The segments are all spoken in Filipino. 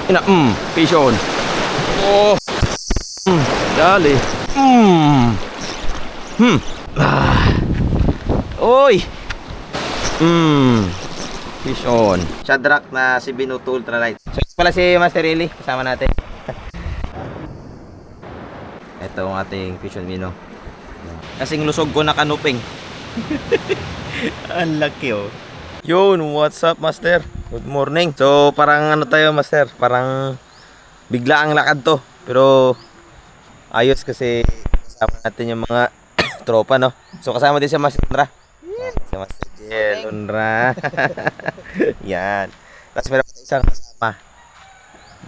Ina, vision. Oh. Dali. Oy. Vision. Shadrack na si Binuto Ultralight. So, ito pala si Master Eli. Kasama natin. Ito ang ating Vision Mino. Kasing lusog ko na kanuping. Ang laki oh. Yun, what's up Master? Good morning. So parang ano tayo Master, parang bigla ang lakad to. Pero ayos kasi kasama natin yung mga tropa no. So kasama din si Master Unra. Si Master Jel Unra. Yan. Tapos meron pa isang kasama.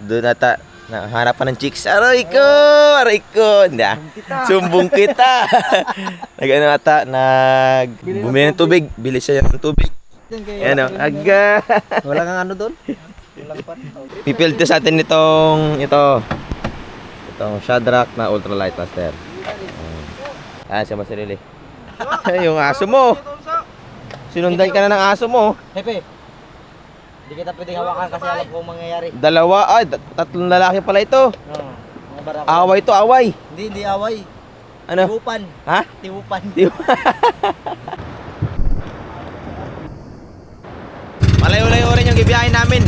Doon ata harapan ng chicks. Aray ko. Hindi. Sumbong kita. Nag-ano ata, bumili ng tubig. Bili siya ng tubig. Yan o, aga. Wala kang ano doon? Pipilto sa atin itong Shadrack na Ultralight Master. Ah, siya Master Eli. Yung aso mo. Sinundan ka na ng aso mo. Hepe, hindi kita pwedeng hawakan kasi alam ko mangyayari. Dalawa, tatlong lalaki pala ito. Mga barako. Away to, away. Hindi away. Ano? Tiwupan. Ha? Tiwupan. Malayo-layo rin yung ibiyahin namin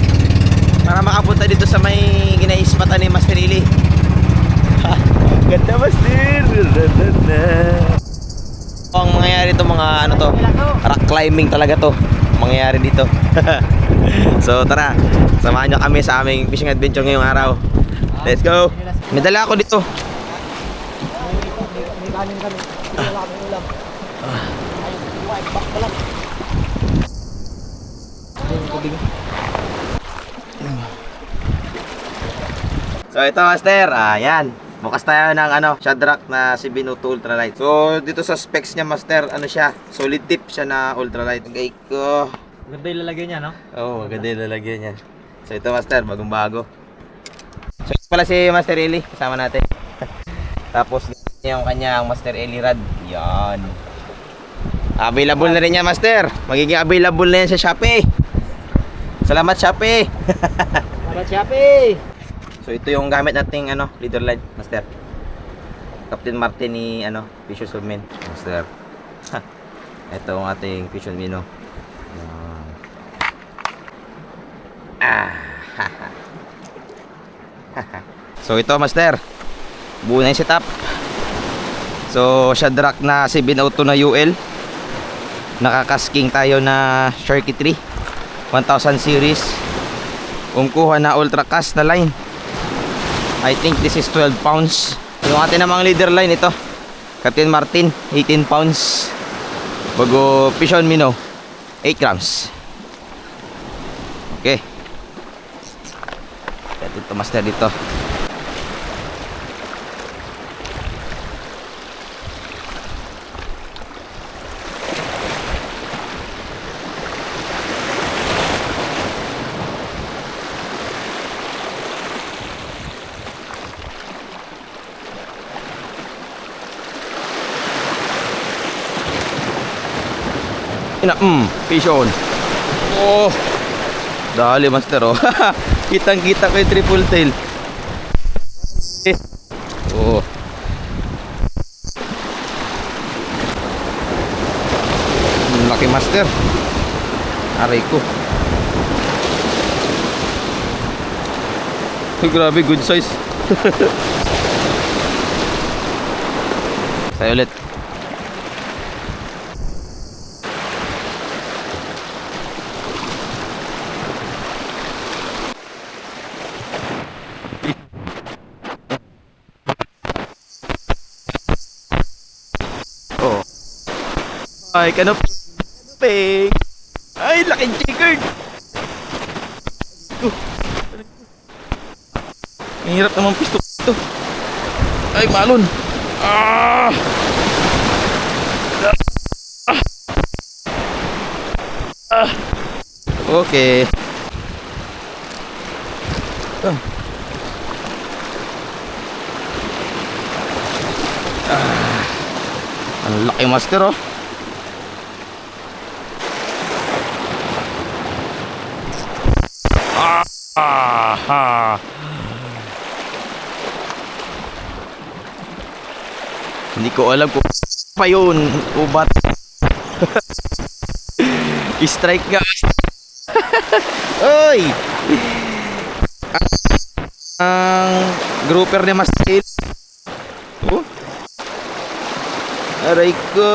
para makapunta dito sa may ginaispatan ni Master Eli. Ganda Master. Ang mangyayari to mga ano to, rock climbing talaga to mangyayari dito. So tara, samahan nyo kami sa aming fishing adventure ngayong araw. Let's go. May dala ako dito. May kanin kami. Wala kami ulam. Ay, white back pa lang. So ito Master, ayan. Bukas tayo ng Shadrack na si Binuto Ultralight. So dito sa specs niya Master, ano siya, solid tip siya na ultralight. Gay ko. Ganda yung lalagyan niya, no? Oo, maganda yung lalagyan niya. So ito Master, bagong bago. So ito pala si Master Eli, kasama natin. Tapos yung kanyang Master Eli rod. Yan. Available na rin yan Master. Magiging available na yan sa Shopee. Salamat Shopee. Para Shopee! So ito yung gamit nating leader line Master. Captain Martin ni Fisher Surman Master. Ito ang ating Fisher Mino. So ito Master, buo na yung setup. So Shadrack na 702 na UL. Nakakasking tayo na Sharky 3 1000 series. Kuha na ultra cast na line. I think this is 12 pounds. Yung atin namang leader line ito, Captain Martin 18 pounds. Bago Vision Mino 8 grams. Okay. Ito Master dito. Ina, vision. Oh. Dali Master oh. Kitang-kita ko yung triple tail. Oh. Laki Master. Aray ko. Grabe, good size. Tayo ulit. Ay, kanoping. Ay, laking chicken. Ang hirap naman pisto ito. Ay, malon. Ah! Ah! Okay. Ang laki Master oh. Hindi ko alam kung pa yun. Ubat. Strike nga. Oy! Ang grouper ni Master. Oh. Aray ko.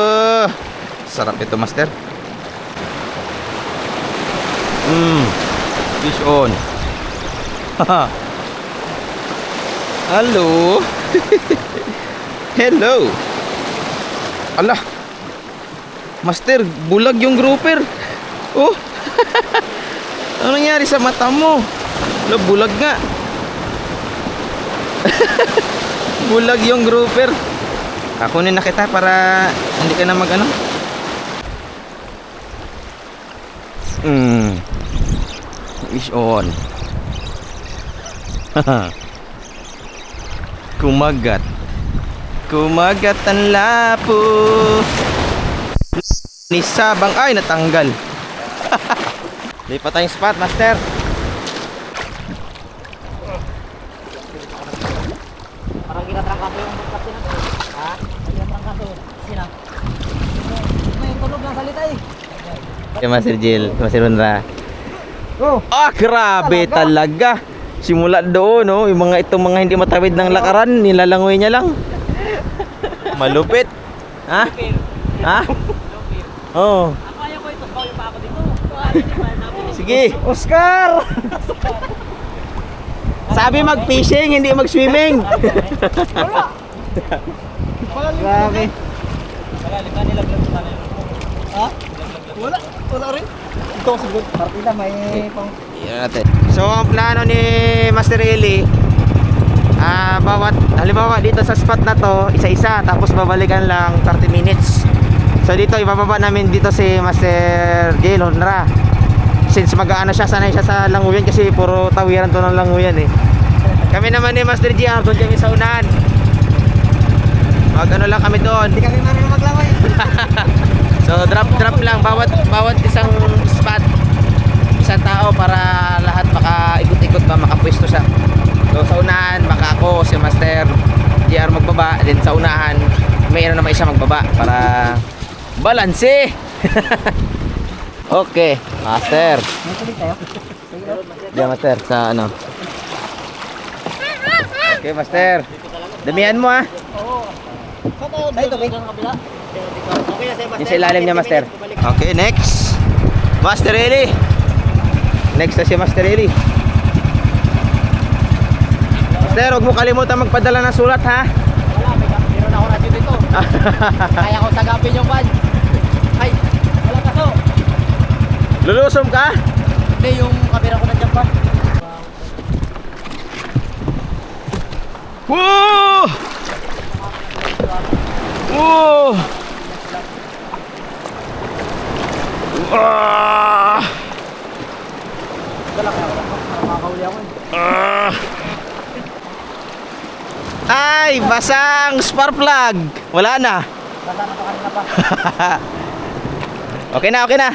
Sarap ito, Master. Fish on. Hello. Hello. Ala. Master, bulag yung grouper. Oh. Ano nangyari sa mata mo? Ala, bulag nga. Bulag yung grouper. Kunin na kita para hindi ka na mag-ano. Fish on. Kumagat. Kumagat ang lapo. Ni sabang ay natanggal. Lipat tayong spot, Master. Parang ginatrangkaso yung kapten natin. Ha? Ginatrangkaso. Sina? May tunog ng salita eh. Kay Master Jill, Master Honra. Oh! Grabe talaga. Simula doon, no, yung mga itong mga hindi matawid ng lakaran, nilalangoy niya lang. Malupit. Ha? Ha? Oh. Kaya ko ito. Bawi pa ako dito. Sige, Oscar. Sabi mag-fishing, hindi mag-swimming. Grabe. Malalim na nilaglag sa kanila. Ha? Wala. Wala rin. Ito siguro. Partida may pang... Iyan natin. So, ang plano ni Master Eli, bawat, halimbawa dito sa spot na to, isa-isa, tapos babalikan lang 30 minutes. So, dito, ibababa namin dito si Master Jill Honra. Since mag-aano siya, sanay siya sa languyan kasi puro tawiran to ng languyan eh. Kami naman ni Master Jill, doon kami sa unahan. Mag-ano lang kami doon. Hindi kami marunong maglangoy. So drop lang bawat isang spot, isang tao para lahat makaikot-ikot ba, makapwesto siya. So sa unahan baka ako si Master JR magbaba, then sa unahan mayroon naman isa magbaba para balanse. Okay, Master. Tuloy tayo. Diyan, Master, sa ano. Okay, Master. Damihan mo ah. Dito kay kabila. Okay na Yung sa ilalim niya, Master. Okay, next. Master Eli. Next na si Master Eli. Master, huwag mo kalimutan magpadala ng sulat, ha? Wala, meron ako radyo dito. Kaya ko sagapin yung van. Ay, wala kaso. Lulusom ka? Hindi, yung kamera ko nandiyan pa. Woo! Woo! Ah! Wala kaya wala. Makakahuli ako eh. Ay, basang spark plug. Wala na. Basta na pa kanina pa. Okay na, okay na.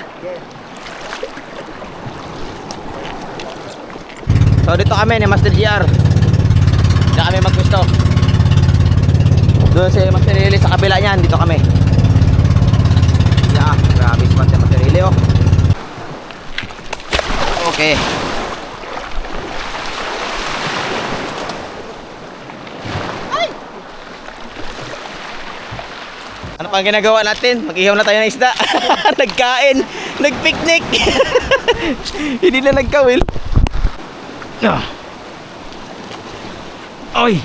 So dito kami ni Master GR. Dito kami maggusto. Doon si Master Eli sa kabila niyan, dito kami. Yeah, grabe spot si Master Eli, oh. Okay. Ano pang ginagawa natin? Mag-ihaw na tayo ng isda. Nagkain, nagpiknik. Hindi na nagkawil. Oy.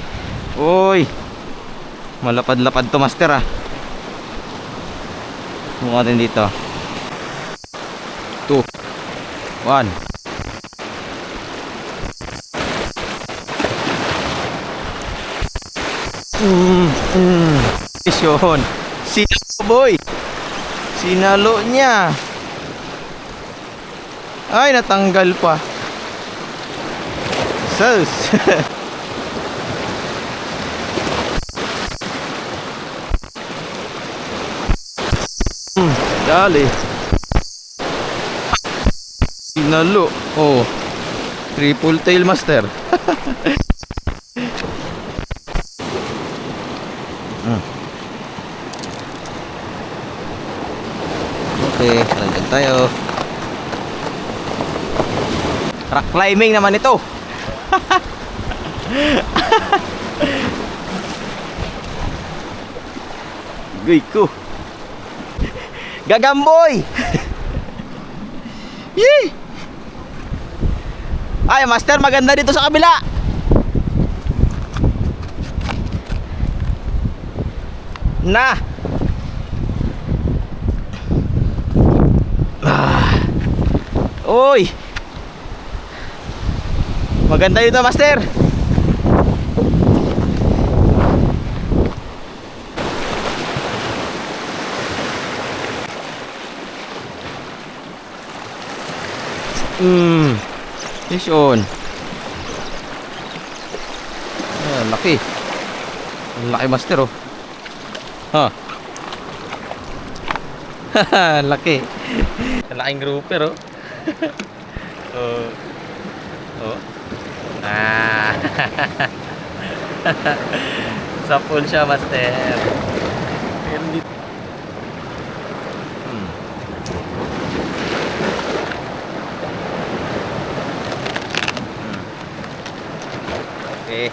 Oy. Malapad-lapad to, Master, ah. Mukha natin dito. 2 1. Isyon. Sinalo, boy. Sinalo niya. Ay, natanggal pa. Sus. Dali. Sinalo. Oh. Triple tail, master. Okay, lanjut tayo. Rock climbing naman ito. Guy ko. Gagamboy. Yee! Ay, master, maganda dito sa kabila. Na. Uy. Maganda dito, master. Fish on. Ah, laki. Ang laki, master, oh. Ha. Laki. Laking grouper, oh. Oh. Ah. Sa pool siya, master. Meron dito. Okay.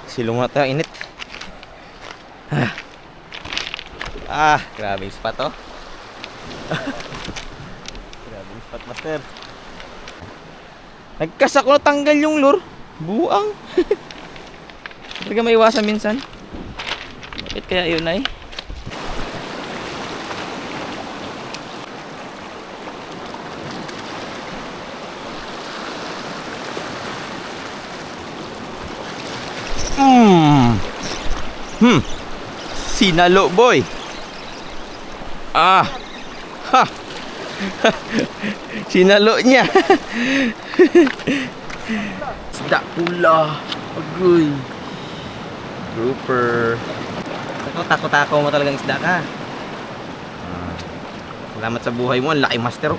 Silong na tayo, init. Grabe spot, oh. Grabe spot, master. Nagkasak ko tanggal yung lure. Buang. Talaga maiwasan minsan. Bakit kaya yun ay? Sinalo, boy. Ha. Sinalo niya. Isda pula. Agoy. Grouper. Takot ako mo talagang isda ka. Salamat sa buhay mo. Ang laki, master.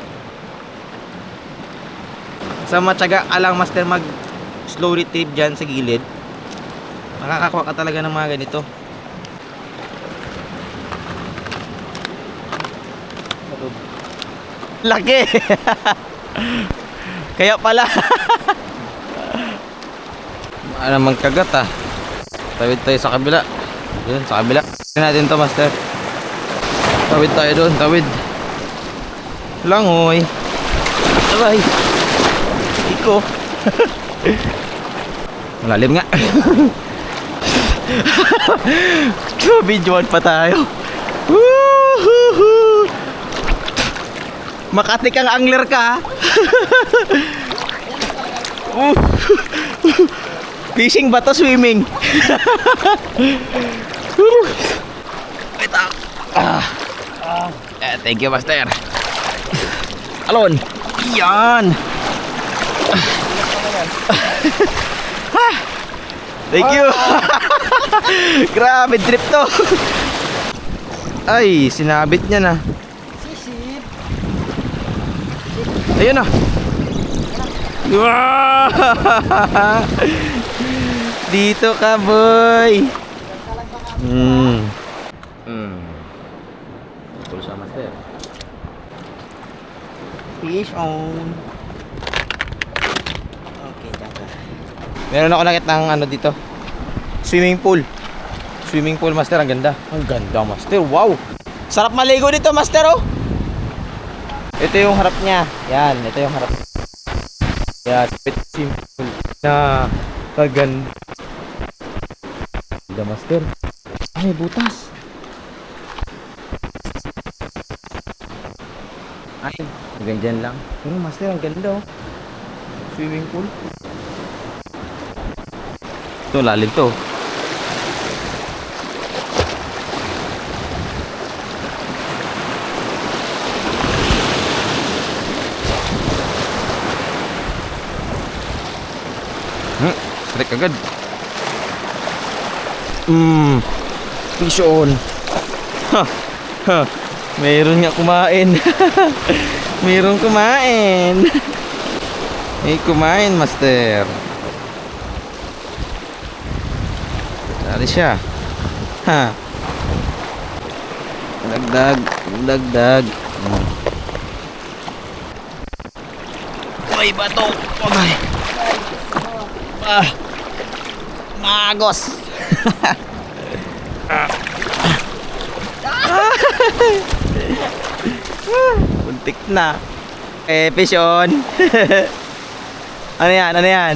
Sa matyaga alang, master, mag slow retrieve dyan sa gilid. Makakakuha ka talaga ng mga ganito. Laki. Kaya pala. Ano mang kagat, ah. Tawid tayo sa kabila. Doon sa kabila. Tingnan natin to, master. Tawid tayo doon, tawid. Langoy. Sabay. Iko. Malalim nga. Videoan pa tayo. Woohoo! Makati kang angler ka. Fishing ba to? Swimming? Thank you, master. Alon. Yan. Thank you. Grabe trip to. Ay, sinabit niya na. Ayun na. Dito ka, boy. Betul sama master. Fish on. Okay, jaga. Meron ako nakita ng ano dito. Swimming pool. Swimming pool, master. Ang ganda. Ang ganda, master. Wow. Sarap maligo dito, master, oh. Ito yung harap niya. Yan, ito yung harap. Yan, simple na kaganda. Ganda, master. Ay, butas. Ay, hanggang dyan lang. Pero master, ang ganda, oh. Swimming pool. Ito, lalim to. Strike agad. Fish on. Mayroon nga kumain. Mayroon kumain. kumain, master. Dali siya. Ha. Dagdag, dagdag. May bato. Okay. Magos. Buntik na. Fish on. Ano yan? Ano yan?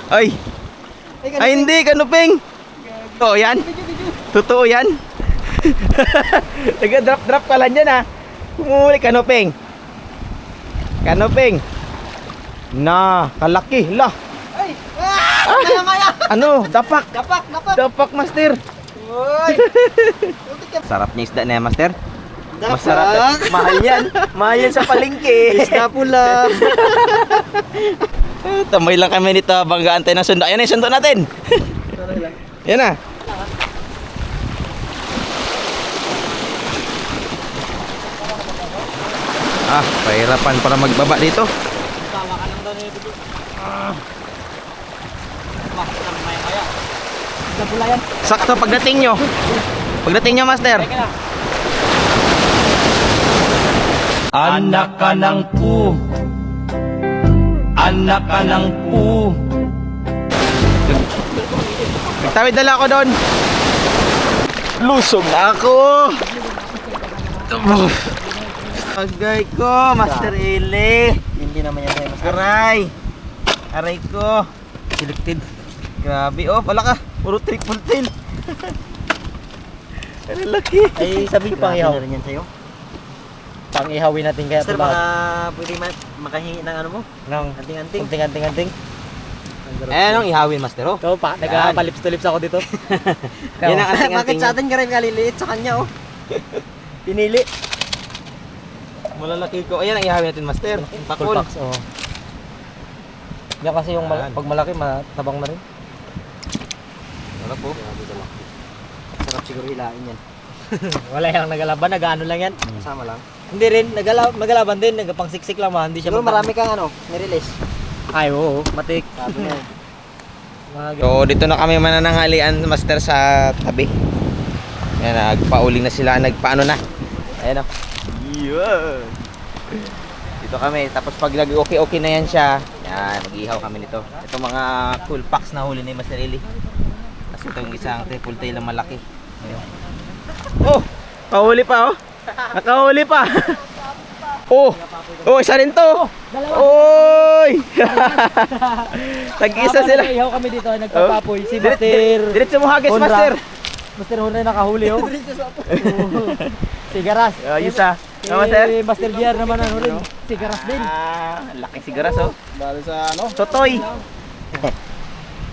Ay! Ay hindi, kanuping! Totoo yan? Totoo yan? Nag-drop ka lang dyan ha. Humuli, kanuping. Kanuping. Na, kalaki. Lah. Ay! Maya, maya! Ano? Dapak. Dapak, dapak! Dapak, master. Uy! Sarap ni isda na yan, master. Dapak! Masarap. Mahal yan. Mahal yan sa palengke. Isda pula! Tamay lang kami nito habang gaantay ng sundo. Ayan na yung sundo natin. Yan na. Pahirapan para magbaba dito. Tawa ka lang daw na ito. Master, maya, maya. Isda pula yan. Sakto pagdating nyo. Pagdating nyo, master. Teka na. Anak ka ng pu. Anak ka ng pu. Nagtawid dala ako doon. Lusog na ako. Agay ko, Master Eli. Hindi naman yan tayo. Aray. Aray ko. Selected. Grabe, oh, pala ka. Puro triple tail. Ano laki. Ay, sabi ko pang ihaw. na rin yan sa'yo. Pang ihawin natin kaya Master, ito lahat. pwede makahingi ng ano mo? Nang Anting-anting. anting. Eh, anong ihawin, Master, oh? Ikaw pa, nagpalips to lips ako dito. Yan ang Bakit anting-anting. sa atin ka rin kaliliit sa kanya, oh? Pinili. Malalaki ko. Ayan ang ihawin natin, Master. Full Pakul. packs, oh. Yan kasi yung Yan. pag malaki, matabang na rin. Ano po? Sarap siguro hilain yan. Wala yung nagalaban, nag-ano lang yan. Kasama lang. Hindi rin, magalaban din, nagpang siksik lang hindi siya Siguro magtama. marami kang ano, nirelease. Ay, oo, matik. Sabi niya. So, dito na kami manananghalian, Master, sa tabi. Yan, nagpauling na sila, nagpaano na. Ayan, oh. Yun. Dito kami, tapos pag nag-okay na yan siya, yan, mag-ihaw kami nito. Ito mga cool packs na huli ni Master Eli. Tapos ito yung isang triple tail na malaki. Ayun. Oh! Kahuli pa, oh! Nakahuli pa! Oh! Oh, isa rin to! Oy! Tag-isa sila. Ihaw kami dito, nagpapapoy. Si Master Diretso mo hagis, Honra. Master! Master Honra nakahuli, oh. Si Garas. Ayos ah. Master? Master Biar naman ano rin. Si Garas din. Laking sigaras, oh. Dahil sa ano? Totoy!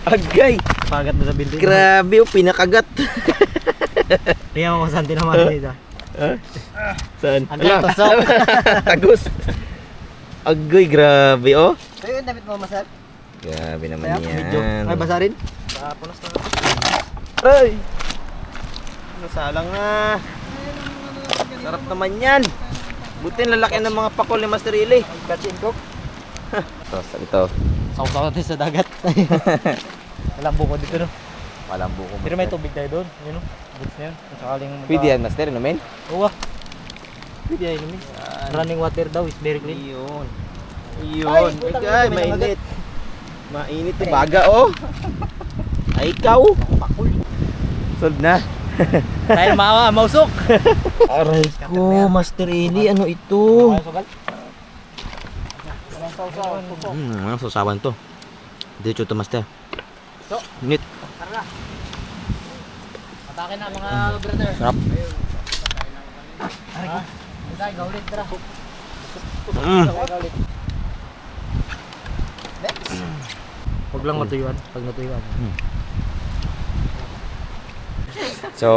Agay! Pagat na sa building. Grabe, oh, pinakagat. Tingnan mo kung saan tinamaan dito. Saan? Ano yung tusok? Tagus. Agay, grabe, oh. So yun, damit mo, Master? Grabe naman Kaya, yan. Ay, basa rin? Punas na. Ay! Nasalang na. Sarap naman yan. Buti lalaki ng mga pakol ni Master Eli. Catch and cook. Ito. Sausaw natin sa dagat. Walang buko dito, no? Walang buko. Pero may tubig tayo doon. Yun, no? Goods na yun. Kung sakaling Pwede yan, Master, inumin? Oo, ah. Pwede yan, inumin. Running water daw is very clean. Yun. Ay, Yun. putang Ay, ina, may mainit. Mainit yung baga, oh. Ay, ikaw. Sold na. Dahil mausok. Aray ko, Master Eli, ano ito? Ang susawan to. Diretso to, Master. So. Init. Tara na. Atake na mga brother. Sarap. Aray ko. Isay, gaulit, tara. Gaulit. Huwag lang matuyuan. Pag natuyuan. So,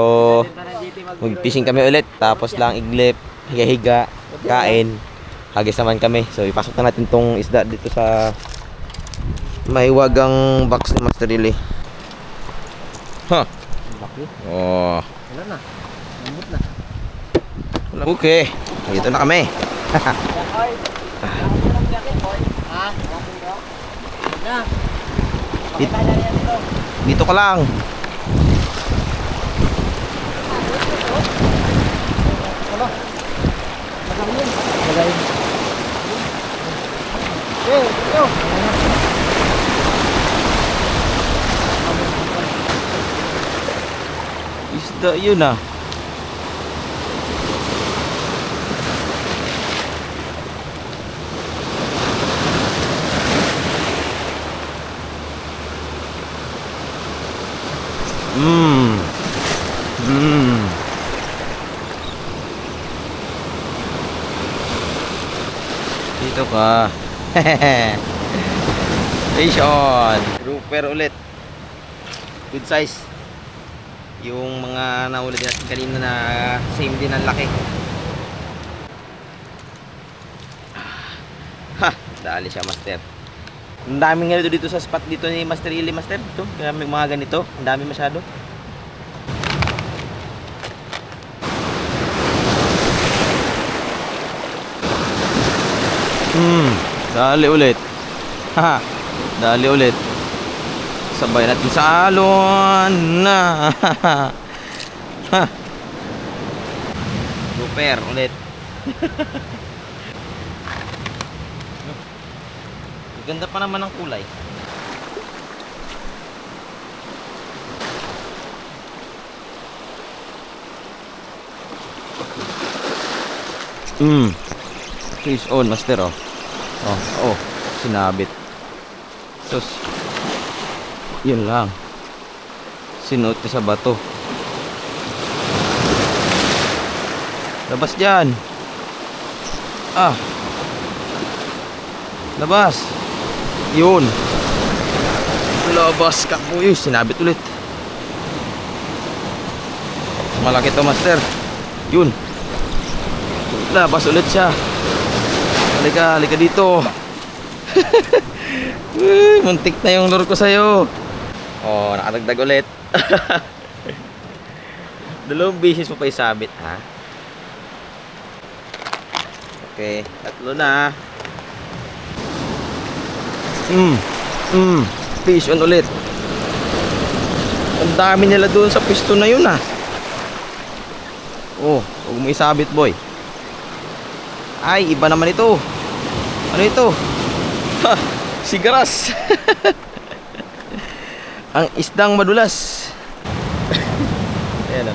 mag-fishing kami ulit. Tapos lang iglip, higa-higa, kain. Hagis naman kami. So, ipasok na natin tong isda dito sa may wagang box ni Master Eli. Huh. Laki. Oh. Wala na. Lambot na. Okay. Dito na kami. Boy. Ako lang jacket, boy. Ha? Okay bro. Na. Pakita na yan dito. Dito ka lang. Lagay. Eh, ito. Isda yun ah. Mmm. Mmm. Dito ka. Fish on. Grouper ulit. Good size. Yung mga nahuli din natin kanina na same din ang laki. Ha, dali siya master. Ang daming ganito dito sa spot dito ni Master Ili master. Ito, kaya may mga ganito. Ang dami masyado. Dali ulit. Ha, dali ulit. Sabay natin sa alon na. Ha. Super ulit. Ganda pa naman ng kulay. Fish on master oh. Oh, sinabit. Sus. Yun lang. Sinuot niya sa bato. Labas dyan. Ah. Labas. Yun. Labas ka. Uy, sinabit ulit. Malaki to master. Yun. Labas ulit siya. Halika dito. Uy, muntik na yung lure ko sa'yo. Oh, nakadagdag ulit. Dalawang beses mo pa isabit, ha? Okay, tatlo na. Fish on ulit. Ang dami nila doon sa pisto na yun, ha? Oh, huwag mo isabit, boy. Ay, iba naman ito. Ano ito? Ha, sigaras. Ang isdang madulas. Ayan o.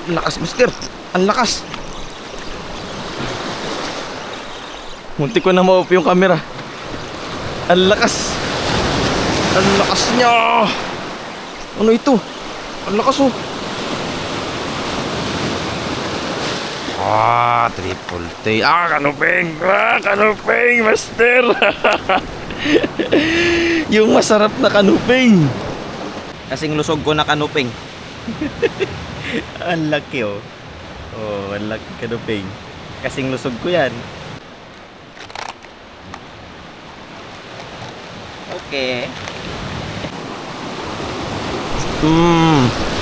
Ang lakas, mister. Ang lakas. Muntik ko na ma-off yung camera. Ang lakas. Ang lakas niya. Ano ito? Ang lakas oh. Ah, triple tail. Ah, kanuping. Ah, kanuping, master. Yung masarap na kanuping. Kasing lusog ko na kanuping. Ang laki oh. Oh, ang laki kanuping. Kasing lusog ko yan. Okay.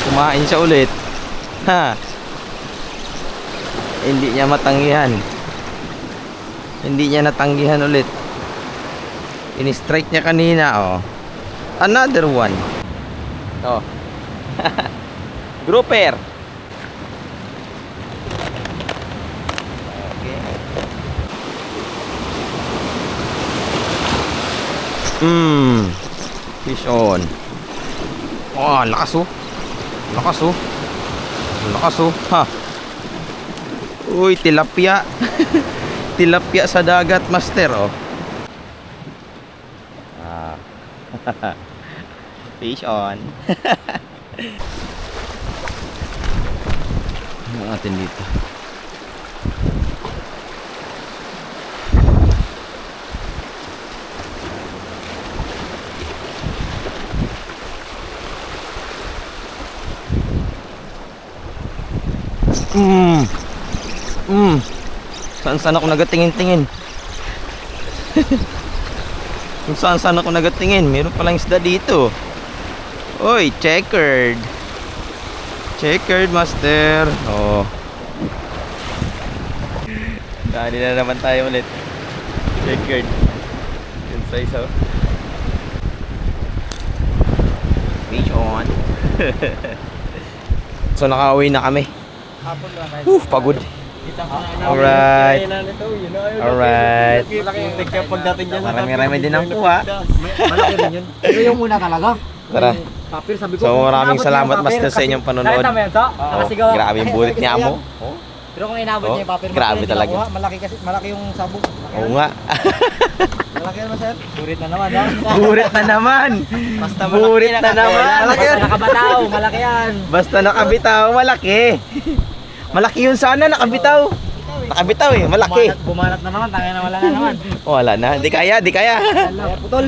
Kumain siya ulit. Ha. Hindi niya matanggihan. Hindi niya natanggihan ulit. Ini-strike niya kanina, oh. Another one. Oh. Grouper. Okay. Fish on. Oh, lakas oh. Lakas oh. Lakas oh. Ha. Uy, tilapia. Tilapia sa dagat, master oh. Ah. Fish on. Ano natin dito? Saan ako nagatingin-tingin. Kung saan ako nagatingin. Meron palang isda dito. Oy, checkered. Checkered, master. Oh. Dali na naman tayo ulit. Checkered. Yun size, oh. Fish on. So nakauwi na kami. Hapon lang tayo. Pagod. Alright. Alright. Alright. Malaki yung tigka pagdating dyan. Marami-rami din ang kuha. Malaki rin yun. Pero yung una talaga. Tara. Papir, sabi ko. So kung maraming inabot niya salamat yung papir, master sa kasi- inyong panonood. Nakita mo yan, so? Nakasigaw ako. Grabe yung bulit niya mo. Pero kung inabot Oh, niya yung papir, grabe hindi talaga. nakuha. Malaki kasi, malaki yung sabog. Oo nga. Malaki naman sir. Surit na naman, ha? Burit na naman. Basta Burit na naman. Basta nakabataw, malaki yan. Basta nakabitaw, malaki. Malaki yun sana, nakabitaw. Nakabitaw eh, malaki. Bumanat na naman, tangin na wala na naman. Wala na, di kaya, di kaya. Kaya putol.